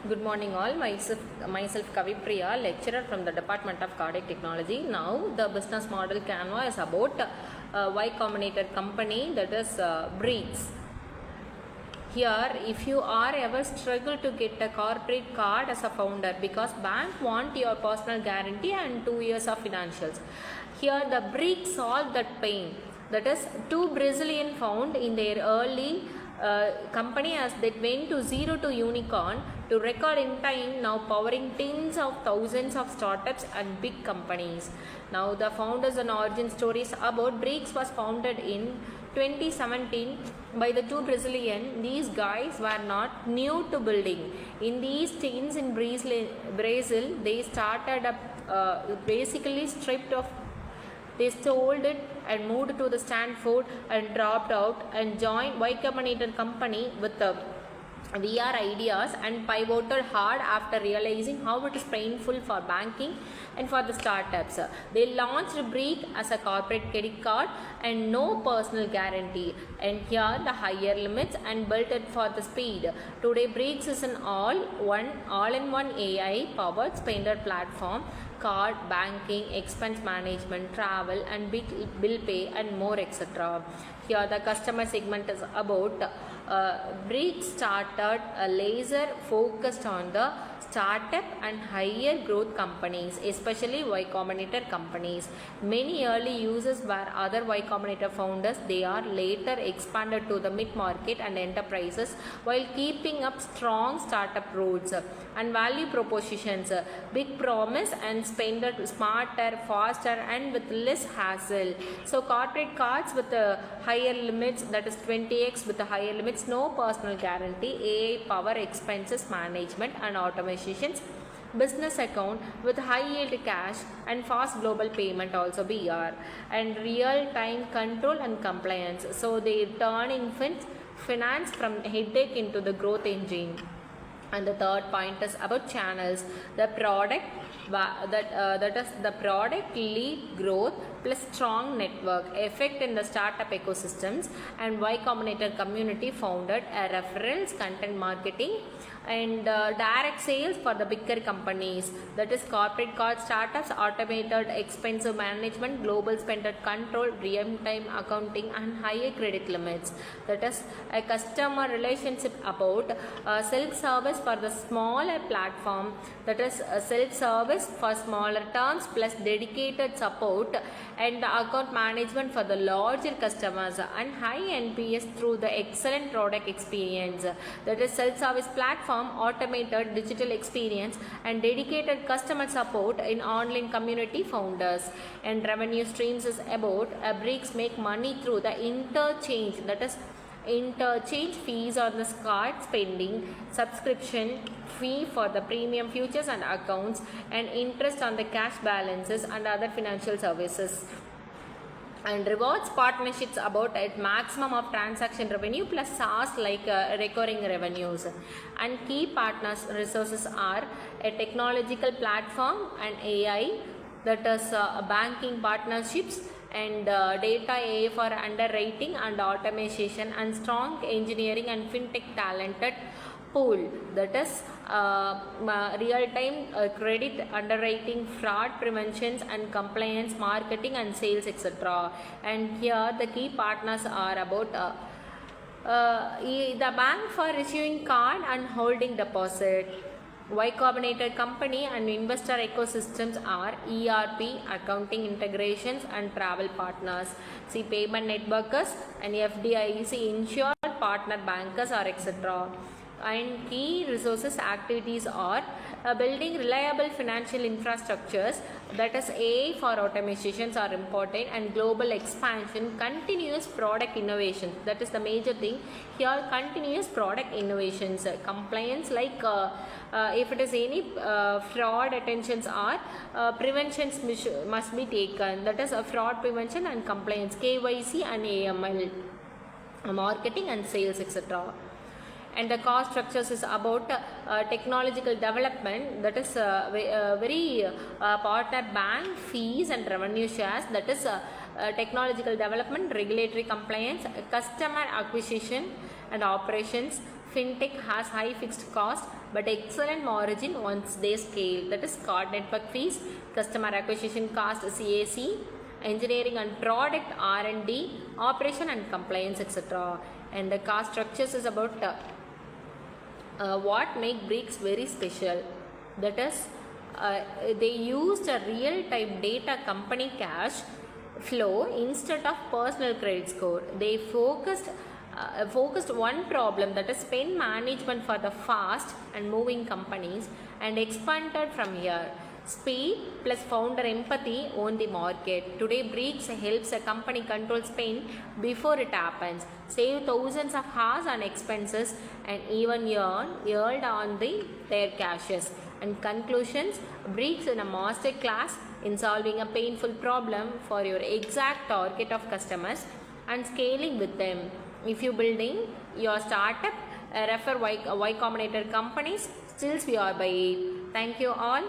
Good morning all. Myself Kavipriya, lecturer from the Department of Cardiac Technology. Now the business model Canva is about Ycombinator company, that is Breeds. Here, if you are ever struggle to get a corporate card as a founder because bank want your personal guarantee and 2 years of financials. Here the Breeds solve that pain. That is, two Brazilian found in their early company as they went to zero to unicorn to record in time, now powering tens of thousands of startups and big companies. Now the founders and origin stories about Breaks was founded in 2017 by the two Brazilian. These guys were not new to building. In these teens in Brazil, they started up basically stripped of. They sold it and moved to the Stanford and dropped out and joined Ycombinator company with the VR ideas and pivoted hard after realizing how it is painful for banking and for the startups. They launched Break as a corporate credit card and no personal guarantee, and here the higher limits, and built it for the speed. Today Breaks is an all-in-one AI powered spender platform, card, banking, expense management, travel and bill pay and more, etc. Here the customer segment is about Break started a laser focused on the startup and higher growth companies, especially Ycombinator companies. Many early users were other Ycombinator founders. They are later expanded to the mid-market and enterprises while keeping up strong startup roads and value propositions. Big promise and spender smarter, faster and with less hassle. So corporate cards with higher limits, that is 20x with the higher limits, no personal guarantee, AI power expenses management and automations, business account with high yield cash and fast global payment, also BR, and real time control and compliance. So they turn in finance from headache into the growth engine. And the third point is about channels. The product that is the product lead growth plus strong network effect in the startup ecosystems, and Ycombinator community founded a referrals, content marketing and direct sales for the bigger companies, that is corporate card startups, automated expensive management, global spender control, real-time accounting and higher credit limits. That is a customer relationship about self-service for the smaller platform, that is self-service for smaller terms plus dedicated support and the account management for the larger customers, and high NPS through the excellent product experience, that is self-service platform, automated digital experience and dedicated customer support in online community founders. And revenue streams is about Breaks make money through the interchange, that is interchange fees on the card spending, subscription fee for the premium futures and accounts, and interest on the cash balances and other financial services. And rewards partnerships about at maximum of transaction revenue plus SaaS like recurring revenues. And key partners resources are a technological platform and AI, that is banking partnerships and data AI for underwriting and automation, and strong engineering and fintech talented pool, that is real-time credit underwriting, fraud preventions and compliance, marketing and sales, etc. And here the key partners are about the bank for issuing card and holding deposit. Ycombinator company and investor ecosystems are ERP, accounting integrations and travel partners. See payment networkers and FDIC insured partner bankers are, etc. And key resources activities are building reliable financial infrastructures, that is AI for automations are important, and global expansion, continuous product innovation, that is the major thing here, continuous product innovations, compliance like if it is any fraud attentions are preventions must be taken, that is a fraud prevention and compliance, KYC and AML, marketing and sales, etc. And the cost structures is about technological development, that is very partner bank fees and revenue shares, that is technological development, regulatory compliance, customer acquisition and operations, fintech has high fixed cost, but excellent margin once they scale. That is card network fees, customer acquisition cost CAC, engineering and product R&D, operation and compliance, etc. And the cost structures is about what make Breeks very special. That is, they used a real-time data company cash flow instead of personal credit score. They focused one problem, that is spend management for the fast and moving companies, and expanded from here. Speed plus founder empathy own the market. Today, Breeks helps a company control spend before it happens, save thousands of hours on expenses, and even earned on their cashes. And conclusions, Breeks in a master class in solving a painful problem for your exact target of customers and scaling with them. If you building your startup, refer Y Combinator companies, still we are by it. Thank you all.